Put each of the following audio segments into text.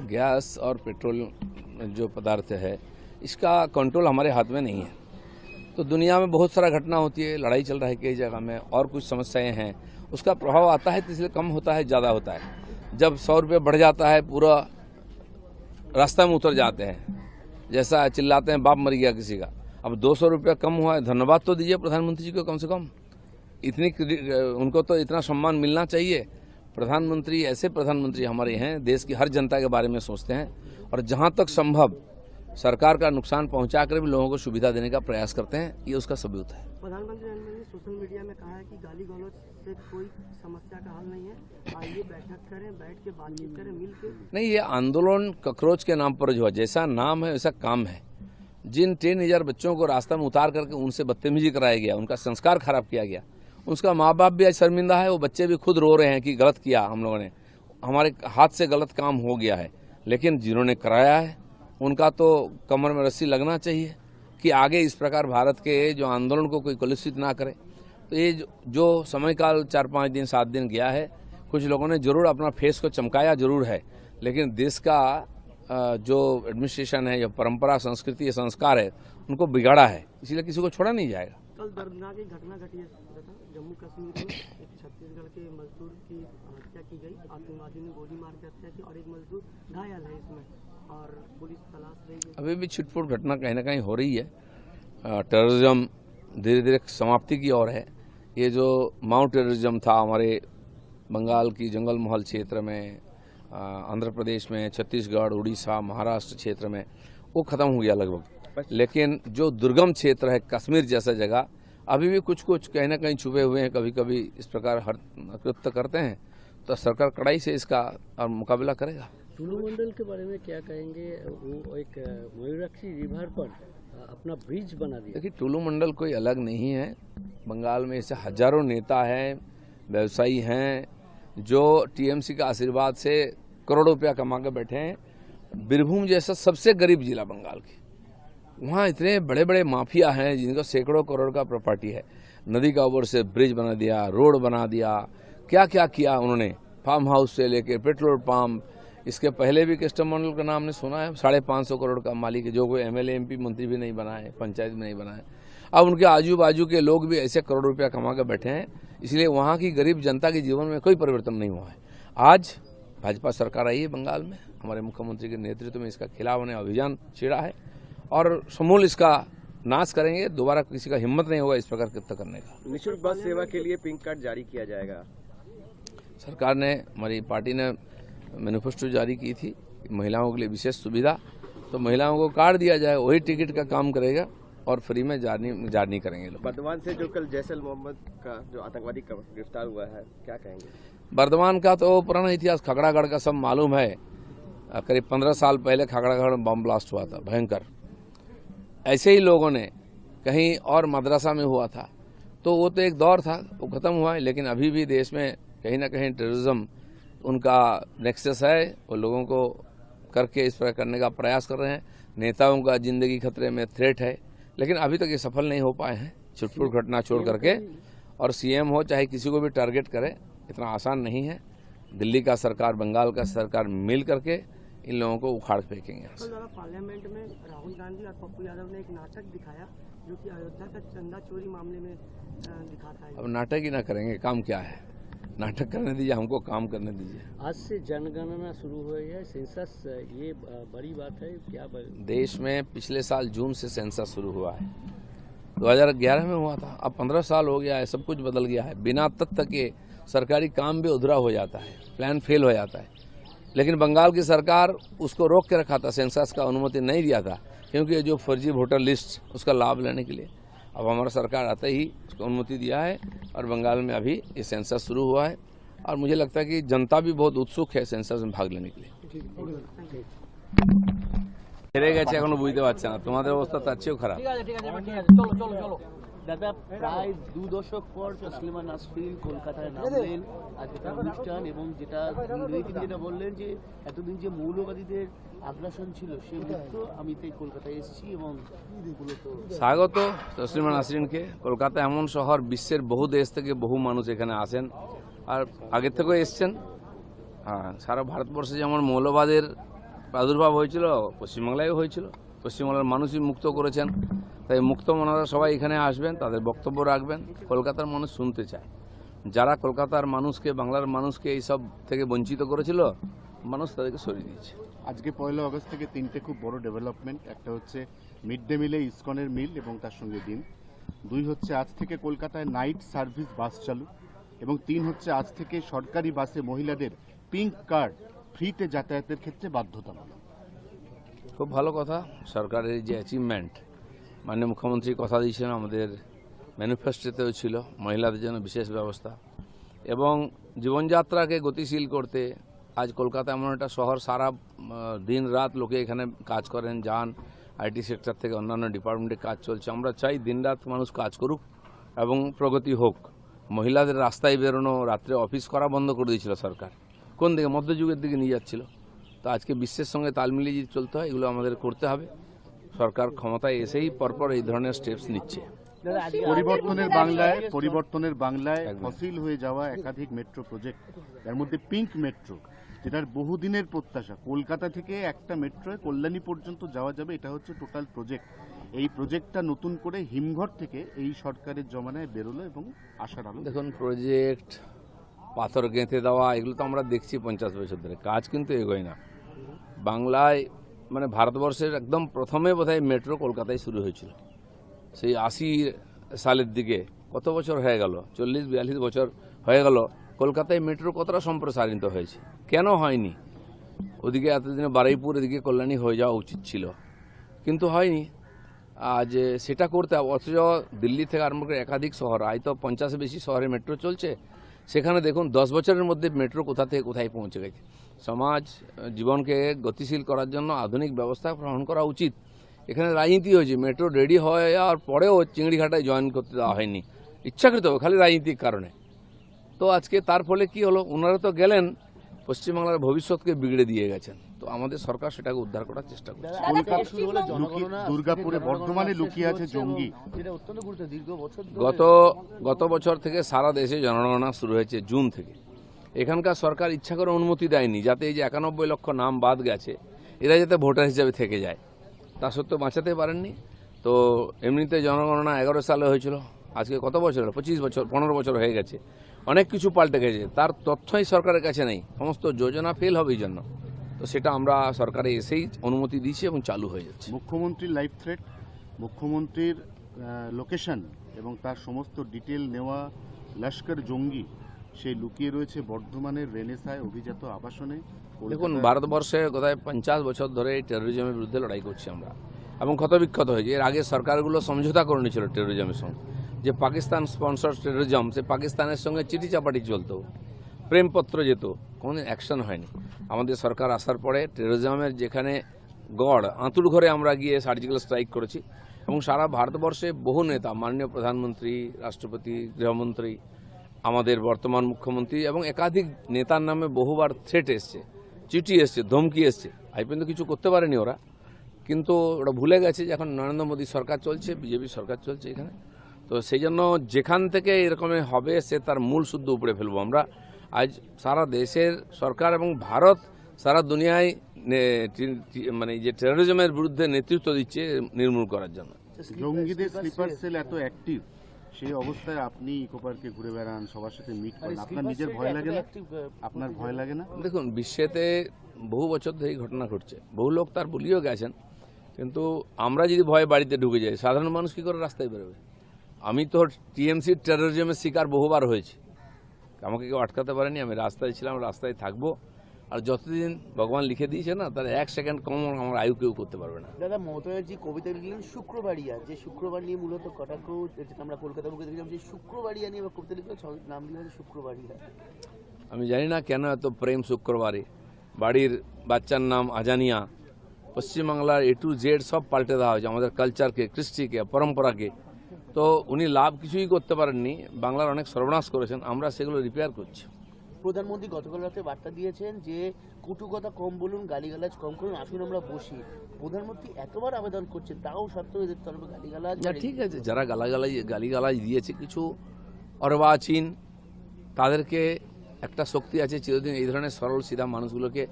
Gas और petrol जो पदार्थ है इसका कंट्रोल हमारे हाथ में नहीं है। तो दुनिया में बहुत सारा घटना होती है, लड़ाई चल रहा है कई जगह में और कुछ समस्याएं हैं, उसका प्रभाव आता है तो इसलिए कम होता है ज़्यादा होता है। जब 100 रुपये बढ़ जाता है पूरा रास्ता में उतर जाते हैं, जैसा चिल्लाते हैं बाप मर गया किसी का। अब 200 रुपया कम हुआ है, धन्यवाद तो दीजिए प्रधानमंत्री जी को कम से कम। उनको तो इतना सम्मान मिलना चाहिए। प्रधानमंत्री ऐसे प्रधानमंत्री हमारे हैं, देश की हर जनता के बारे में सोचते हैं और जहां तक संभव सरकार का नुकसान पहुंचा कर भी लोगों को सुविधा देने का प्रयास करते हैं, ये उसका सबूत है। प्रधानमंत्री ने सोशल मीडिया में कहा है कि गाली गलौज से कोई समस्या का हल नहीं है, आइए बैठक करें, बैठ के बातचीत करें, मिल के। नहीं, ये आंदोलन ककरोच के नाम पर जो है, जैसा नाम है वैसा काम है। जिन 10,000 बच्चों को रास्ता में उतार करके उनसे बदतमीजी कराया गया, उनका संस्कार खराब किया गया, उसका माँ बाप भी आज शर्मिंदा है। वो बच्चे भी खुद रो रहे हैं कि गलत किया हम लोगों ने, हमारे हाथ से गलत काम हो गया है। लेकिन जिन्होंने कराया है उनका तो कमर में रस्सी लगना चाहिए कि आगे इस प्रकार भारत के जो आंदोलन को कोई कलुषित ना करे। तो ये जो समय काल 4-5 दिन 7 दिन गया है, कुछ लोगों ने जरूर अपना फेस को चमकाया जरूर है, लेकिन देश का जो एडमिनिस्ट्रेशन है, जो परंपरा, संस्कृति, संस्कार है, उनको बिगाड़ा है, इसलिए किसी को छोड़ा नहीं जाएगा। कल दर्दनाक एक घटना घटी है जम्मू कश्मीर में, एक छत्तीसगढ़ के मजदूर की हत्या की गई, आतंकवादी ने गोली मार के हत्या की और एक मजदूर घायल है इसमें और पुलिस तलाश रही है। अभी भी छिटपुट घटना कहीं ना कहीं हो रही है। टेररिज्म धीरे धीरे समाप्ति की ओर है। ये जो माउंट टेररिज्म था हमारे बंगाल की जंगल महल क्षेत्र में, आंध्र प्रदेश में, छत्तीसगढ़, उड़ीसा, महाराष्ट्र क्षेत्र में, वो खत्म हो गया लगभग। लेकिन जो दुर्गम क्षेत्र है, कश्मीर जैसा जगह, अभी भी कुछ कुछ कहीं ना कहीं छुपे हुए हैं। कभी कभी इस प्रकार हर कृत्य करते हैं, तो सरकार कड़ाई से इसका मुकाबला करेगा। टुलू मंडल के बारे में क्या कहेंगे? वो एक मयूराक्षी रिवर पर अपना ब्रिज बना दिया। देखिए, टुलू मंडल कोई अलग नहीं है। बंगाल में ऐसे हजारों नेता हैं, व्यवसायी हैं, जो टीएमसी का आशीर्वाद से करोड़ों रुपया कमा के बैठे हैं। बीरभूम जैसा सबसे गरीब जिला बंगाल की, वहाँ इतने बड़े बड़े माफिया हैं जिनका सैकड़ों करोड़ का प्रॉपर्टी है। नदी का ऊपर से ब्रिज बना दिया, रोड बना दिया, क्या क्या किया उन्होंने, फार्म हाउस से लेके पेट्रोल पंप। इसके पहले भी कस्टम मंडल का नाम ने सुना है, 550 करोड़ का मालिक है, जो कोई एमएलए एमपी मंत्री भी नहीं बना है, पंचायत में नहीं बना है। अब उनके आजू बाजू के लोग भी ऐसे करोड़ रुपया कमा के बैठे हैं, इसलिए वहाँ की गरीब जनता के जीवन में कोई परिवर्तन नहीं हुआ है। आज भाजपा सरकार आई है बंगाल में, हमारे मुख्यमंत्री के नेतृत्व में इसका खिलाफ उन्हें अभियान छेड़ा है और समूल इसका नाश करेंगे। दोबारा किसी का हिम्मत नहीं होगा इस प्रकार कृत्य करने का। निःशुल्क बस सेवा के लिए पिंक कार्ड जारी किया जाएगा। सरकार ने, हमारी पार्टी ने मैनिफेस्टो जारी की थी, महिलाओं के लिए विशेष सुविधा, तो महिलाओं को कार्ड दिया जाए, वही टिकट का काम करेगा और फ्री में जार्नी करेंगे लोग। बर्दवान से जो कल जैसल मोहम्मद का जो आतंकवादी गिरफ्तार हुआ है, क्या कहेंगे? बर्दवान का तो पुराना इतिहास खगड़ागढ़ का सब मालूम है। करीब 15 साल पहले खगड़ागढ़ में बम ब्लास्ट हुआ था भयंकर। ऐसे ही लोगों ने कहीं और मदरसा में हुआ था, तो वो तो एक दौर था, वो खत्म हुआ है। लेकिन अभी भी देश में कहीं ना कहीं टेररिज्म उनका नेक्सस है, वो लोगों को करके इस प्रकार करने का प्रयास कर रहे हैं। नेताओं का जिंदगी खतरे में, थ्रेट है, लेकिन अभी तक ये सफल नहीं हो पाए हैं। छुटपुट घटना छोड़ करके, और सीएम हो चाहे किसी को भी टारगेट करे, इतना आसान नहीं है। दिल्ली का सरकार, बंगाल का सरकार मिल करके इन लोगों को उखाड़ फेंकेंगे। पार्लियामेंट में राहुल गांधी और पप्पू यादव ने एक नाटक दिखाया जो कि अयोध्या का चंदा चोरी मामले में दिखाता है। अब नाटक ही ना करेंगे, काम क्या है? नाटक करने दीजिए, हमको काम करने दीजिए। आज से जनगणना शुरू हुई है, सेंसस, ये बड़ी बात है क्या? देश में पिछले साल जून से सेंसस शुरू हुआ है, 2011 में हुआ था। अब 15 साल हो गया है, सब कुछ बदल गया है। बिना तथ्य के सरकारी काम भी अधूरा हो जाता है, प्लान फेल हो जाता है। लेकिन बंगाल की सरकार उसको रोक के रखा था, सेंसस का अनुमति नहीं दिया था, क्योंकि जो फर्जी वोटर लिस्ट उसका लाभ लेने के लिए। अब हमारा सरकार आते ही उसको अनुमति दिया है और बंगाल में अभी ये सेंसस शुरू हुआ है और मुझे लगता है कि जनता भी बहुत उत्सुक है सेंसस में भाग लेने के लिए। हेरे गेছে এখনো বুঝতে পারছে না, তোমাদের অবস্থা তার চেয়েও খারাপ। চলো দাদা, প্রায় 2 দশক পর তসলিমা নাসরিন কলকাতায় নামলেন আজকে তার অনুষ্ঠান, এবং যেটা যেটা বললেন যে এতদিন যে মৌলবাদীদের আগ্রাসন ছিল সে মুক্ত, আমি তাই কলকাতায় এসেছি এবং স্বাগত তসলিমা নাসরিনকে। কলকাতা এমন শহর, বিশ্বের বহু দেশ থেকে বহু মানুষ এখানে আসেন আর আগের থেকেও এসছেন। হ্যাঁ, সারা ভারতবর্ষে যেমন মৌলবাদের প্রাদুর্ভাব হয়েছিল পশ্চিমবাংলায়ও হয়েছিল, পশ্চিমবাংলার মানুষই মুক্ত করেছেন, তাই মুক্ত মনারা সবাই এখানে আসবেন, তাদের বক্তব্য রাখবেন। কলকাতার মানুষ শুনতে চায়, যারা কলকাতার মানুষকে, বাংলার মানুষকে এইসব থেকে বঞ্চিত করেছিল, মানুষ তাদেরকে সরিয়ে দিয়েছে। আজকে 1 আগস্ট থেকে 3টে খুব বড় ডেভেলপমেন্ট। একটা হচ্ছে মিড ডে মিলে ইসকনের মিল এবং তার সঙ্গে ডিম। 2 হচ্ছে আজ থেকে কলকাতায় নাইট সার্ভিস বাস চালু, এবং 3 হচ্ছে আজ থেকে সরকারি বাসে মহিলাদের পিঙ্ক কার্ড ফ্রিতে যাতায়াতের ক্ষেত্রে বাধ্যতামূলক। খুব ভালো কথা, সরকারের যে অ্যাচিভমেন্ট, মাননীয় মুখ্যমন্ত্রী কথা দিয়েছেন, আমাদের ম্যানিফেস্টোতেও ছিল মহিলাদের জন্য বিশেষ ব্যবস্থা এবং জীবনযাত্রাকে গতিশীল করতে। আজ কলকাতা এমন একটা শহর, সারা দিন রাত লোকে এখানে কাজ করেন, যান, আইটি সেক্টর থেকে অন্যান্য ডিপার্টমেন্টে কাজ চলছে। আমরা চাই দিন রাত মানুষ কাজ করুক এবং প্রগতি হোক। মহিলাদের রাস্তায় বেরোনো, রাত্রে অফিস করা বন্ধ করে দিয়েছিল সরকার, কোন দিকে মধ্যযুগের দিকে নিয়ে যাচ্ছিল। তো আজকে বিশ্বের সঙ্গে তাল মিলিয়ে যদি চলতে হয়, এগুলো আমাদের করতে হবে। সরকার ক্ষমতায় এসেই পরপর এই ধরনের স্টেপস নিচ্ছে। পরিবর্তনের বাংলায় ফসিল হয়ে যাওয়া একাধিক মেট্রো প্রজেক্ট, এর মধ্যে পিঙ্ক মেট্রো, যেটার বহুদিনের প্রত্যাশা, কলকাতা থেকে একটা মেট্রোয় কল্যাণী পর্যন্ত যাওয়া যাবে, এটা হচ্ছে টোটাল প্রজেক্ট। এই প্রজেক্টটা নতুন করে হিমঘর থেকে এই সরকারের জমানায় বেরোলো এবং আশার আলো। দেখুন, প্রজেক্ট, পাথর গেঁথে দেওয়া, এগুলো তো আমরা দেখছি 50 বছর ধরে, কাজ কিন্তু এগোয় না। বাংলায় মানে ভারতবর্ষের একদম প্রথমে বোধহয় মেট্রো কলকাতায় শুরু হয়েছিল, সেই 80 সালের দিকে। কত বছর হয়ে গেল, 40-42 বছর হয়ে গেল। কলকাতায় মেট্রো কতটা সম্প্রসারিত হয়েছে, কেন হয়নি? ওদিকে এতদিনে বারুইপুর, এদিকে কল্যাণী হয়ে যাওয়া উচিত ছিল, কিন্তু হয়নি। আজ সেটা করতে হবে। অথচ দিল্লি থেকে আরম্ভ করে একাধিক শহর, আজ তো 50 বেশি শহরে মেট্রো চলছে। সেখানে দেখুন 10 বছরের মধ্যে মেট্রো কোথা থেকে কোথায় পৌঁছে গেছে। সমাজ জীবনকে গতিশীল করার জন্য আধুনিক ব্যবস্থা গ্রহণ করা উচিত। এখানে রাজনীতি হয়েছে, মেট্রো রেডি হয়ে যাওয়ার পরেও চিংড়িঘাটায় জয়েন করতে দেওয়া হয়নি, ইচ্ছাকৃত, খালি রাজনীতির কারণে। তো আজকে তার ফলে কি হলো, ওনারা তো গেলেন, পশ্চিমবাংলার ভবিষ্যৎকে বিগড়ে দিয়ে গেছেন। তো আমাদের সরকার সেটাকে উদ্ধার করার চেষ্টা করছে। দুর্গাপুরে, বর্ধমানে লুকিয়ে আছে জঙ্গি, যেটা অত্যন্ত গুরুত্ব, দীর্ঘ বছর গত বছর থেকে সারা দেশে জনগণনা শুরু হয়েছে, জুন থেকে। এখানকার সরকার ইচ্ছা করে অনুমতি দেয়নি, যাতে এই যে 91 লক্ষ নাম বাদ গেছে, এরা যাতে ভোটার হিসেবে থেকে যায়। তা সত্ত্বেও বাঁচাতে পারেননি। তো এমনিতে জনগণনা 11 সালে হয়েছিল, আজকে কত বছর হলো, 25 বছর, 15 বছর হয়ে গেছে। অনেক কিছু পাল্টে গেছে, তার তথ্যই সরকারের কাছে নেই, সমস্ত যোজনা ফেল হবে এই জন্য। তো সেটা আমরা সরকারে এসেই অনুমতি দিয়েছি এবং চালু হয়ে যাচ্ছে। মুখ্যমন্ত্রীর লাইফ থ্রেট, মুখ্যমন্ত্রীর লোকেশন এবং তার সমস্ত ডিটেল নেওয়া লস্কর জঙ্গি, সেই লুকিয়ে রয়েছে বর্ধমানের রেনেসায় অভিজাত আবাসনে। দেখুন, ভারতবর্ষে কোথায় 50 বছর ধরে টেরোরিজমের বিরুদ্ধে লড়াই করছি আমরা, এবং ক্ষতবিক্ষত হয়েছে। এর আগে সরকারগুলো সমঝোতা করে নিয়েছিল টেরোরিজমের সঙ্গে, যে পাকিস্তান স্পন্সর টেরোরিজম, সে পাকিস্তানের সঙ্গে চিঠি চাপাটি চলতো, প্রেমপত্র যেত, কোনো অ্যাকশন হয়নি। আমাদের সরকার আসার পরে টেরোরিজমের যেখানে গড়, আঁতুড় ঘরে আমরা গিয়ে সার্জিক্যাল স্ট্রাইক করেছি, এবং সারা ভারতবর্ষে বহু নেতা, মাননীয় প্রধানমন্ত্রী, রাষ্ট্রপতি, গৃহমন্ত্রী, আমাদের বর্তমান মুখ্যমন্ত্রী এবং একাধিক নেতার নামে বহুবার থ্রেট এসছে, চিঠি এসছে, ধমকি এসছে। আই পর্যন্ত কিছু করতে পারেনি ওরা, কিন্তু ওরা ভুলে গেছে যে এখন নরেন্দ্র মোদী সরকার চলছে, বিজেপি সরকার চলছে এখানে। তো সেই জন্য যেখান থেকে এরকম হবে, সে তার মূল শুদ্ধ উপরে ফেলবো আমরা। আজ সারা দেশের সরকার এবং ভারত সারা দুনিয়ায় মানে যে টেরোরিজমের বিরুদ্ধে নেতৃত্ব দিচ্ছে নির্মূল করার জন্য। জঙ্গিদের স্লিপার সেল এত অ্যাক্টিভ, সেই অবস্থায় আপনি ইকো পার্কে ঘুরে বেড়ান, সবার সাথে মিট করেন, আপনার নিজের ভয় লাগে না? আপনার ভয় লাগে না? দেখুন, বিশ্বেতে বহু বছর ধরে এই ঘটনা ঘটছে, বহু লোক তার বলিও গেছেন, কিন্তু আমরা যদি ভয়ে বাড়িতে ঢুকে যাই, সাধারণ মানুষ কী করে রাস্তায় বেরোবে? আমি তো টিএমসির টেরোরিজমের শিকার বহুবার হয়েছি, আমাকে কেউ আটকাতে পারেনি। আমি রাস্তায় ছিলাম, রাস্তায় থাকবো, আর যতদিন ভগবান লিখে দিয়েছে না, তার 1 সেকেন্ড কম আমার আয়ু কেউ করতে পারবে না। দাদা, মমতা ব্যানার্জি কবিতা লিখলেন শুক্রবারিয়া, যে শুক্রবার নিয়ে মূলত কটাক্ষ, যেটা আমরা কলকাতা বুকে দেখলাম, যে শুক্রবারিয়া নিয়ে কবিতা লিখলে নাম দিয়ে শুক্রবারিয়া। আমি জানি না কেন এত প্রেম শুক্রবারে। বাড়ির বাচ্চার নাম আজানিয়া। পশ্চিমবাংলার A to Z সব পাল্টে দেওয়া হয়েছে, আমাদের কালচারকে, কৃষ্টিকে, পরম্পরাকে। তো উনি লাভ কিছুই করতে পারেননি, বাংলার অনেক সর্বনাশ করেছেন, আমরা সেগুলো রিপেয়ার করছি। প্রধানমন্ত্রী গতকাল রাতে বার্তা দিয়েছেন যে কটু কথা কম বলুন, গালিগালাজ কম করুন, আসুন আমরা বসি। প্রধানমন্ত্রী এতবার আবেদন করছেন, তাও সত্ত্বেও এদের তরফে গালিগালাজ। ঠিক আছে, যারা গালিগালাজ দিয়েছে, কিছু অর্বাচীন, তাদেরকে একটা শক্তি আছে চিরদিন এই ধরনের সরল সিধা মানুষগুলোকে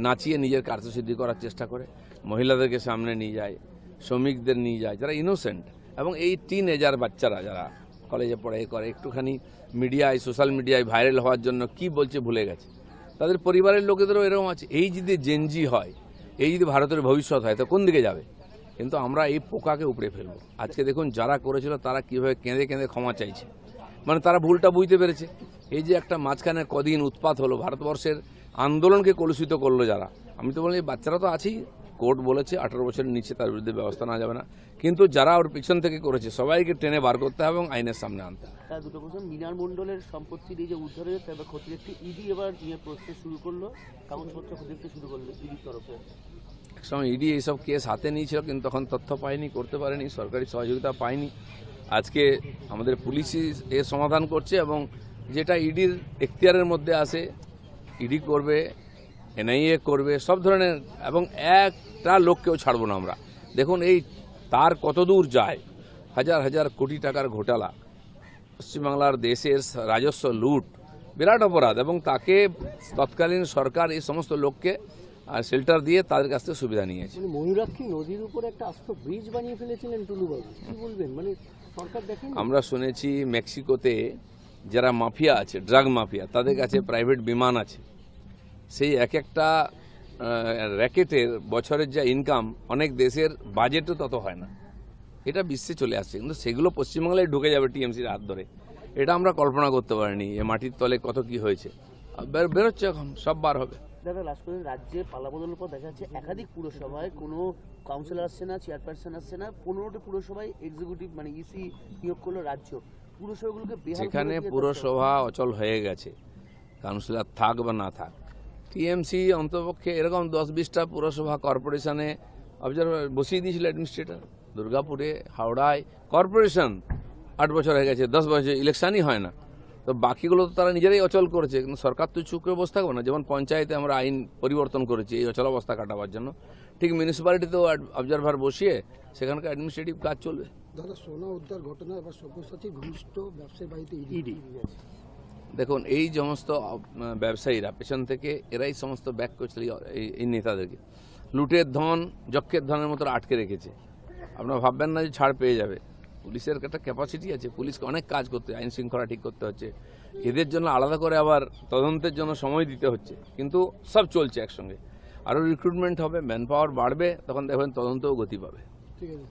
নাচিয়ে নিজের কার্যসিদ্ধি করার চেষ্টা করে, মহিলাদেরকে সামনে নিয়ে যায়, শ্রমিকদের নিয়ে যায় যারা ইনোসেন্ট, এবং এই টিনেজার বাচ্চারা যারা কলেজে পড়ে করে একটুখানি মিডিয়ায় সোশ্যাল মিডিয়ায় ভাইরাল হওয়ার জন্য কি বলছে ভুলে গেছে, তাদের পরিবারের লোকেদেরও এরকম আছে। এই যদি জেনজি হয়, এই যদি ভারতের ভবিষ্যৎ হয়, তো কোন দিকে যাবে? কিন্তু আমরা এই পোকাকে উপড়ে ফেলবো। আজকে দেখুন যারা করেছিল তারা কীভাবে কেঁদে কেঁদে ক্ষমা চাইছে, মানে তারা ভুলটা বুঝতে পেরেছে। এই যে একটা মাঝখানে কদিন উৎপাত হলো, ভারতবর্ষের আন্দোলনকে কলুষিত করলো যারা, আমি তো বলি বাচ্চারা তো আছেই, কোর্ট বলেছে 18 বছরের নিচে তার বিরুদ্ধে ব্যবস্থা নেওয়া যাবে না, কিন্তু যারা ওর পিছন থেকে করেছে সবাইকে টেনে বার করতে হবে এবং আইনের সামনে আনতে হবে। তার দুটো কোশ্চেন, মিনার মণ্ডলের সম্পত্তির এই যে উদ্ধারের তারপর ক্ষতির একটি ইডি এবার নিয়ে প্রসেস শুরু করলো, কাগজপত্র ক্ষতিতে শুরু করলো ইডির তরফে। একসময় ইডি এইসব কেস হাতে নিয়েছিল, কিন্তু তখন তথ্য পায়নি, করতে পারেনি, সরকারি সহযোগিতা পায়নি। আজকে আমাদের পুলিশই এর সমাধান করছে, এবং যেটা ইডির এখতিয়ারের মধ্যে আসে ইডি করবে, এনআইএ করবে, সব ধরনের, এবং একটা লোককেও ছাড়বো না আমরা। দেখুন এই তার কত দূর যায়, হাজার হাজার কোটি টাকার ঘোটালা, পশ্চিমবাংলার দেশের রাজস্ব লুট, বিরাট অপরাধ, এবং তাকে তৎকালীন সরকার এই সমস্ত লোককে শেল্টার দিয়ে তাদের কাছ থেকে সুবিধা নিয়েছে। ময়ূরাক্ষী নদীর উপর একটা আস্ত ব্রিজ বানিয়ে ফেলেছিলেন টুলুবাবু, কি বলবেন? মানে সরকার দেখেন, আমরা শুনেছি মেক্সিকোতে যারা মাফিয়া আছে, ড্রাগ মাফিয়া, তাদের কাছে প্রাইভেট বিমান আছে, সেই এক একটা র্যাকেটের বছরের যা ইনকাম অনেক দেশের বাজেটও তত হয় না। এটা বিশ্বে চলে আসছে, কিন্তু সেগুলো পশ্চিমবাংলায় ঢুকে যাবে টিএমসির হাত ধরে, এটা আমরা কল্পনা করতে পারিনি। এ মাটির তলে কত কি হয়েছে, বেরোচ্ছে, এখন সব বার হবে। দাদা লাস্ট পর্যন্ত রাজ্যে পালাবদলের পর দেখা যাচ্ছে একাধিক পুরসভায় কোনো কাউন্সিলর আসছে না, চেয়ারপারসন আসছে না, 15টি পুরসভায় এক্সিকিউটিভ মানে ইসি নিয়োগ করলো রাজ্য। পুরসভাগুলোকে বেহাল যেখানে করে দিয়ে পুরসভা অচল হয়ে গেছে, কাউন্সিলর থাক বা না থাক, টিএমসি অন্তপক্ষে এরকম 10-20টা পুরসভা কর্পোরেশনে অবজারভার বসিয়ে দিয়েছিল অ্যাডমিনিস্ট্রেটর। দুর্গাপুরে, হাওড়ায় কর্পোরেশন 8 বছর হয়ে গেছে, 10 বছর ইলেকশনই হয় না, তো বাকিগুলো তো তারা নিজেরাই অচল করেছে। কিন্তু সরকার তো চুপ করে বসে থাকবে না। যেমন পঞ্চায়েতে আমরা আইন পরিবর্তন করেছি এই অচলাবস্থা কাটাবার জন্য, ঠিক মিউনিসিপ্যালিটিতেও অবজারভার বসিয়ে সেখানকার অ্যাডমিনিস্ট্রেটিভ কাজ চলবে। দাদা সোনা উদ্ধার ঘটনা এবার সব্যসাচী ঘনিষ্ঠ ব্যবসায়ী বাড়িতে ইডি। দেখুন এই সমস্ত ব্যবসায়ীরা পেছন থেকে এরাই সমস্ত ব্যাক করছিল এই নেতাদেরকে, লুটের ধন যক্ষের ধনের মতো আটকে রেখেছে। আপনারা ভাববেন না যে ছাড় পেয়ে যাবে, পুলিশের একটা ক্যাপাসিটি আছে, পুলিশকে অনেক কাজ করতে, আইন শৃঙ্খলা ঠিক করতে হচ্ছে, এদের জন্য আলাদা করে আবার তদন্তের জন্য সময় দিতে হচ্ছে, কিন্তু সব চলছে একসঙ্গে। আরও রিক্রুটমেন্ট হবে, ম্যান পাওয়ার বাড়বে, তখন দেখবেন তদন্তও গতি পাবে। ঠিক আছে।